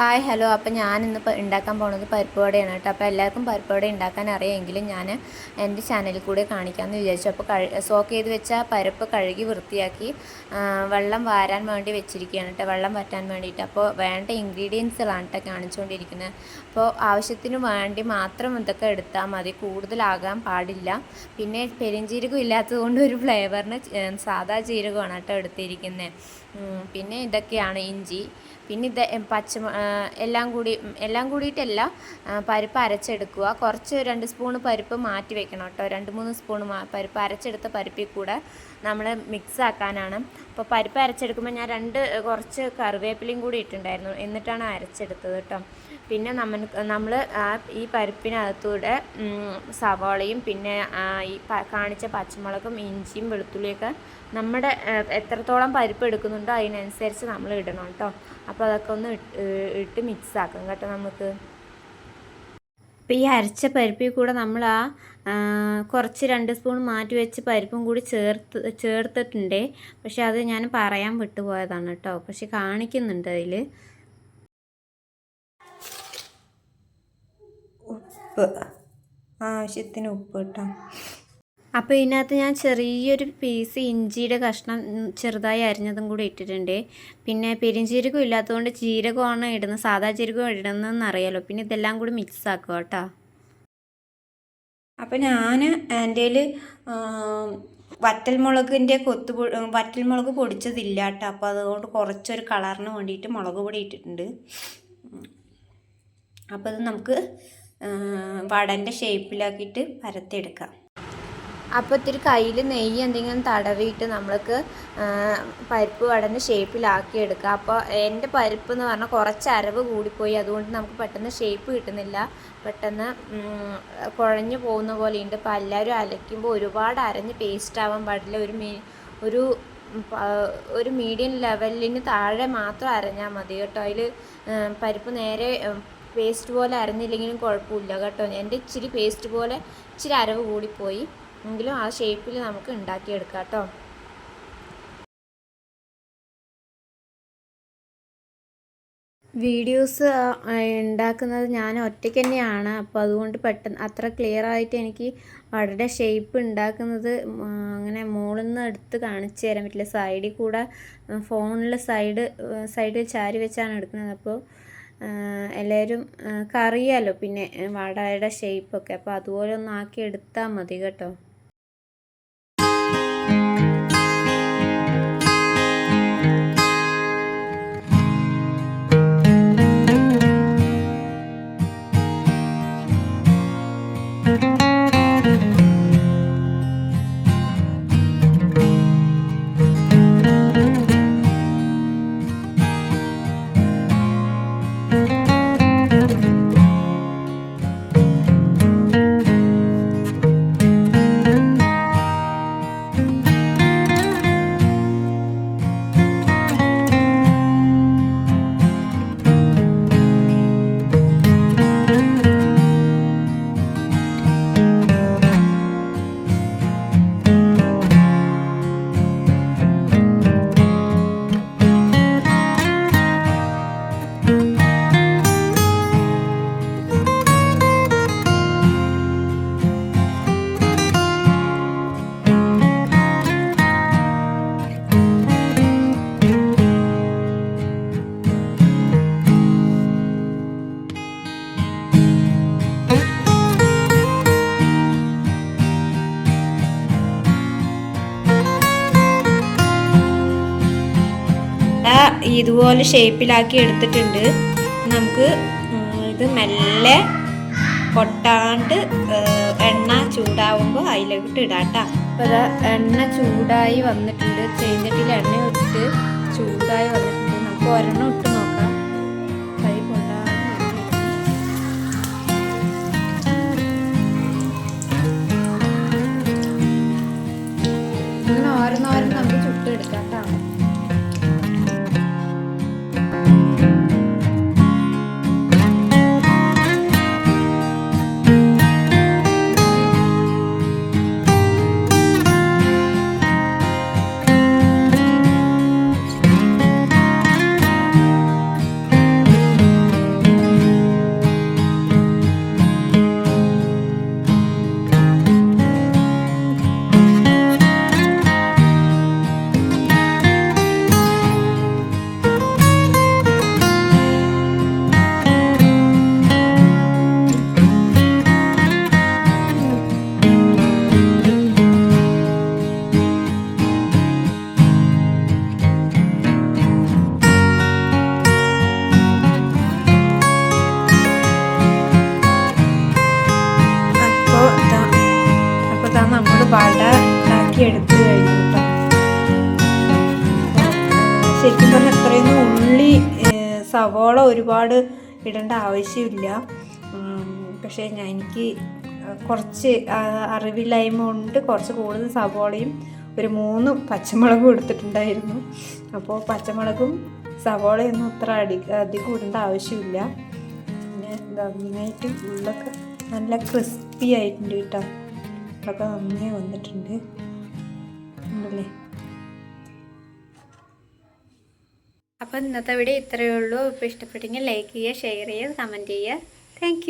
Hi hello. അപ്പോൾ ഞാനിന്നിപ്പോൾ ഉണ്ടാക്കാൻ പോകുന്നത് പരിപ്പ് വടയാണ് കേട്ടോ. അപ്പോൾ എല്ലാവർക്കും പരിപ്പ് വട ഉണ്ടാക്കാൻ അറിയാമെങ്കിലും ഞാൻ എൻ്റെ ചാനലിൽ കൂടെ കാണിക്കാമെന്ന് വിചാരിച്ചു. അപ്പോൾ സോക്ക് ചെയ്ത് വെച്ച പരിപ്പ് കഴുകി വൃത്തിയാക്കി വെള്ളം വാരാൻ വേണ്ടി വെച്ചിരിക്കുകയാണ് കേട്ടോ, വെള്ളം വറ്റാൻ വേണ്ടിയിട്ട്. അപ്പോൾ വേണ്ട ഇൻഗ്രീഡിയൻസുകളാണ് കേട്ടോ കാണിച്ചുകൊണ്ടിരിക്കുന്നത്. അപ്പോൾ ആവശ്യത്തിന് വേണ്ടി മാത്രം ഇതൊക്കെ എടുത്താൽ മതി, കൂടുതലാകാൻ പാടില്ല. പിന്നെ പെരുംജീരകം ഇല്ലാത്തത് കൊണ്ട് ഒരു ഫ്ലേവറിന് സാദാ ജീരകമാണ് കേട്ടോ എടുത്തിരിക്കുന്നത്. പിന്നെ ഇതൊക്കെയാണ് ഇഞ്ചി, പിന്നെ ഇത് എല്ലാം കൂടിയിട്ടല്ല, പരിപ്പ് അരച്ചെടുക്കുക. കുറച്ച് 2 സ്പൂൺ പരിപ്പ് മാറ്റി വെക്കണം കേട്ടോ. 2-3 സ്പൂൺ പരിപ്പ് അരച്ചെടുത്ത പരിപ്പിൽ കൂടെ നമ്മൾ മിക്സ് ആക്കാനാണ്. അപ്പോൾ പരിപ്പ് അരച്ചെടുക്കുമ്പോൾ ഞാൻ കുറച്ച് കറിവേപ്പിലയും കൂടി ഇട്ടിട്ടുണ്ടായിരുന്നു, എന്നിട്ടാണ് അരച്ചെടുത്തത് കേട്ടോ. പിന്നെ നമ്മൾ ഈ പരിപ്പിനകത്തൂടെ സവാളയും പിന്നെ ഈ കാണിച്ച പച്ചമുളകും ഇഞ്ചിയും വെളുത്തുള്ളിയൊക്കെ നമ്മുടെ എത്രത്തോളം പരിപ്പ് എടുക്കുന്നുണ്ടോ അതിനനുസരിച്ച് നമ്മൾ ഇടണം കേട്ടോ. അപ്പോൾ അതൊക്കെ ഒന്ന് ഇട്ട് മിക്സ് ആക്കാം കേട്ടോ നമുക്ക്. അപ്പോൾ ഈ അരച്ച പരിപ്പിൽ കൂടെ നമ്മൾ കുറച്ച് 2 സ്പൂൺ മാറ്റി വെച്ച് പരിപ്പും കൂടി ചേർത്തിട്ടുണ്ട്. പക്ഷെ അത് ഞാൻ പറയാൻ വിട്ടുപോയതാണ് കേട്ടോ, പക്ഷെ കാണിക്കുന്നുണ്ട് അതിൽ. ഉപ്പ്, ആവശ്യത്തിന് ഉപ്പ് കേട്ടോ. അപ്പോൾ ഇതിനകത്ത് ഞാൻ ചെറിയൊരു പീസ് ഇഞ്ചിയുടെ കഷ്ണം ചെറുതായി അരിഞ്ഞതും കൂടി ഇട്ടിട്ടുണ്ട്. പിന്നെ പെരുംജീരകം ഇല്ലാത്തതുകൊണ്ട് ജീരകമാണ് ഇടുന്നത്, സാധാ ജീരകം ഇടുന്നതെന്ന് അറിയാലോ. പിന്നെ ഇതെല്ലാം കൂടി മിക്സ് ആക്കുക കേട്ടോ. അപ്പോൾ ഞാൻ എൻ്റെ വറ്റൽമുളക് പൊടിച്ചതില്ല കേട്ടോ. അപ്പോൾ അതുകൊണ്ട് കുറച്ചൊരു കളറിന് വേണ്ടിയിട്ട് മുളക് പൊടി ഇട്ടിട്ടുണ്ട്. അപ്പോൾ അത് നമുക്ക് വടൻ്റെ ഷേപ്പിലാക്കിയിട്ട് പരത്തിയെടുക്കാം. അപ്പോൾ ഇത്തിരി കയ്യിൽ നെയ്യ് എന്തെങ്കിലും തടവിയിട്ട് നമ്മൾക്ക് പരിപ്പ് വടൻ്റെ ഷേപ്പിലാക്കിയെടുക്കുക. അപ്പോൾ എൻ്റെ പരിപ്പ് എന്ന് പറഞ്ഞാൽ കുറച്ച് അരവ് കൂടിപ്പോയി, അതുകൊണ്ട് നമുക്ക് പെട്ടെന്ന് ഷേപ്പ് കിട്ടുന്നില്ല, പെട്ടെന്ന് കുഴഞ്ഞു പോകുന്ന പോലെയുണ്ട്. അപ്പോൾ എല്ലാവരും അരയ്ക്കുമ്പോൾ ഒരുപാട് അരഞ്ഞ് പേസ്റ്റ് ആവാൻ പാടില്ല, ഒരു മീഡിയം ലെവലിന് താഴെ മാത്രം അരഞ്ഞാൽ മതി കേട്ടോ. അതിൽ പരിപ്പ് നേരെ പേസ്റ്റ് പോലെ അരഞ്ഞില്ലെങ്കിലും കുഴപ്പമില്ല കേട്ടോ. എൻ്റെ ഇച്ചിരി അരവ് കൂടിപ്പോയി, എങ്കിലും ആ ഷേപ്പിൽ നമുക്ക് ഉണ്ടാക്കിയെടുക്കാം കേട്ടോ. വീഡിയോസ് ഉണ്ടാക്കുന്നത് ഞാൻ ഒറ്റയ്ക്ക് തന്നെയാണ്. അപ്പോൾ അതുകൊണ്ട് പെട്ടെന്ന് അത്ര ക്ലിയർ ആയിട്ട് എനിക്ക് വടയുടെ ഷേപ്പ് ഉണ്ടാക്കുന്നത് അങ്ങനെ മുകളിൽ നിന്ന് എടുത്ത് കാണിച്ചു തരാൻ പറ്റില്ല. സൈഡിൽ കൂടെ ഫോണിൽ സൈഡിൽ ചാരി വെച്ചാണ് എടുക്കുന്നത്. അപ്പോൾ എല്ലാവരും അറിയാമല്ലോ പിന്നെ വടയുടെ ഷേപ്പൊക്കെ. അപ്പോൾ അതുപോലെ ഒന്ന് ആക്കി എടുത്താൽ മതി കേട്ടോ. ഇതുപോലെ ഷേപ്പിലാക്കി എടുത്തിട്ടുണ്ട്. നമുക്ക് ഇത് മെല്ലെ പൊട്ടാണ്ട് എണ്ണ ചൂടാവുമ്പോൾ അതിലോട്ട് ഇടാട്ടോ. അപ്പോൾ എണ്ണ ചൂടായി വന്നിട്ടുണ്ട്, ചെയ്തിട്ടിൽ എണ്ണ ഇട്ട് ചൂടായി വന്നിട്ടുണ്ട്. നമുക്ക് ഒരെണ്ണം ഇട്ട് നോക്കാം, കൈ പൊള്ളാതെ. ഇങ്ങനെ ഓരോന്നോരോന്ന് നമുക്ക് ചുട്ടെടുക്കാം കേട്ടോ. സവോള ഒരുപാട് ഇടേണ്ട ആവശ്യമില്ല. പക്ഷേ എനിക്ക് കുറച്ച് അറിവില്ലായ്മ കൊണ്ട് കുറച്ച് കൂടുതൽ സവോളയും ഒരു 3 പച്ചമുളകും എടുത്തിട്ടുണ്ടായിരുന്നു. അപ്പോൾ പച്ചമുളകും സവോളയൊന്നും അത്ര അധികം ഇടേണ്ട ആവശ്യമില്ല. പിന്നെ നന്നായിട്ട് ഉള്ളൊക്കെ നല്ല ക്രിസ്പി ആയിട്ടുണ്ട് കേട്ടോ. ഒക്കെ നന്നായി വന്നിട്ടുണ്ട് ഉണ്ടല്ലേ. അപ്പോൾ ഇന്നത്തെ വീഡിയോ ഇത്രയേ ഉള്ളൂ. ഇപ്പോൾ ഇഷ്ടപ്പെട്ടെങ്കിൽ ലൈക്ക് ചെയ്യുക, ഷെയർ ചെയ്യുക, കമൻറ്റ് ചെയ്യുക. താങ്ക്